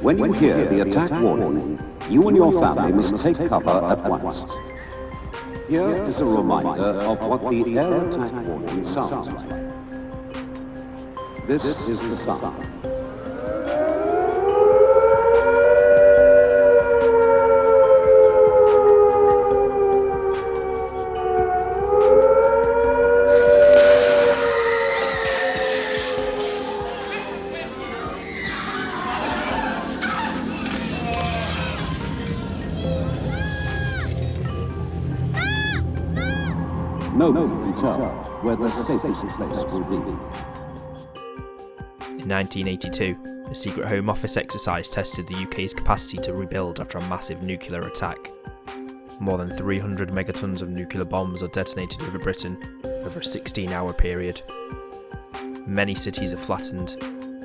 When you hear the attack warning, you and your family must take cover at once. Here is a reminder of what the air attack warning sounds like. This is the sound. No one can tell where the safest place will be. In 1982, a secret Home Office exercise tested the UK's capacity to rebuild after a massive nuclear attack. More than 300 megatons of nuclear bombs are detonated over Britain over a 16-hour period. Many cities are flattened,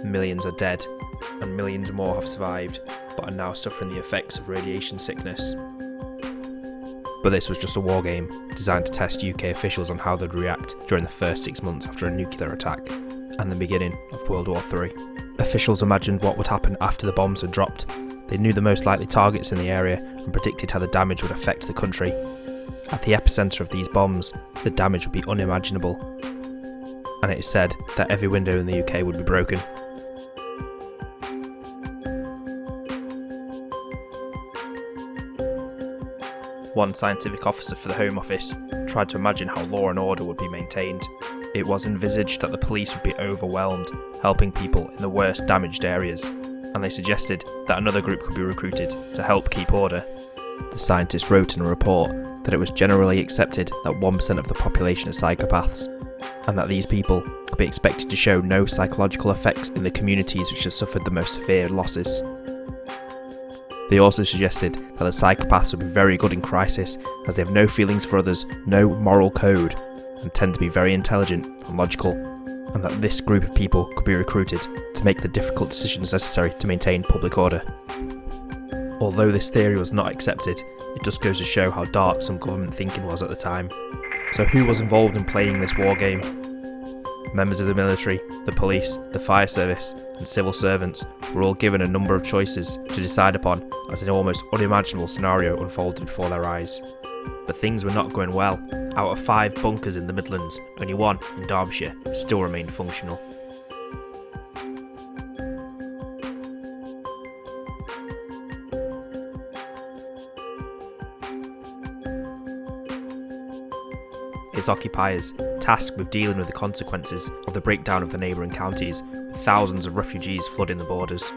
millions are dead, and millions more have survived, but are now suffering the effects of radiation sickness. But this was just a war game designed to test UK officials on how they'd react during the first 6 months after a nuclear attack and the beginning of World War III. Officials imagined what would happen after the bombs had dropped. They knew the most likely targets in the area and predicted how the damage would affect the country. At the epicentre of these bombs, the damage would be unimaginable, and it is said that every window in the UK would be broken. One scientific officer for the Home Office tried to imagine how law and order would be maintained. It was envisaged that the police would be overwhelmed, helping people in the worst damaged areas, and they suggested that another group could be recruited to help keep order. The scientists wrote in a report that it was generally accepted that 1% of the population are psychopaths, and that these people could be expected to show no psychological effects in the communities which have suffered the most severe losses. They also suggested that the psychopaths would be very good in crisis, as they have no feelings for others, no moral code, and tend to be very intelligent and logical, and that this group of people could be recruited to make the difficult decisions necessary to maintain public order. Although this theory was not accepted, it just goes to show how dark some government thinking was at the time. So who was involved in playing this war game? Members of the military, the police, the fire service, and civil servants were all given a number of choices to decide upon as an almost unimaginable scenario unfolded before their eyes. But things were not going well. Out of 5 bunkers in the Midlands, only 1 in Derbyshire still remained functional. Its occupiers, tasked with dealing with the consequences of the breakdown of the neighbouring counties, with thousands of refugees flooding the borders.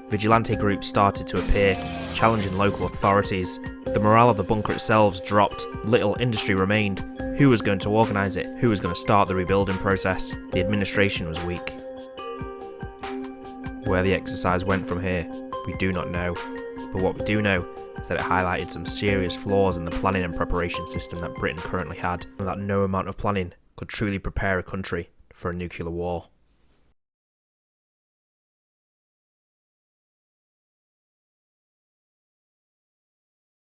Vigilante groups started to appear, challenging local authorities. The morale of the bunker itself dropped, little industry remained. Who was going to organise it? Who was going to start the rebuilding process? The administration was weak. Where the exercise went from here, we do not know. But what we do know is that it highlighted some serious flaws in the planning and preparation system that Britain currently had, and that no amount of planning could truly prepare a country for a nuclear war.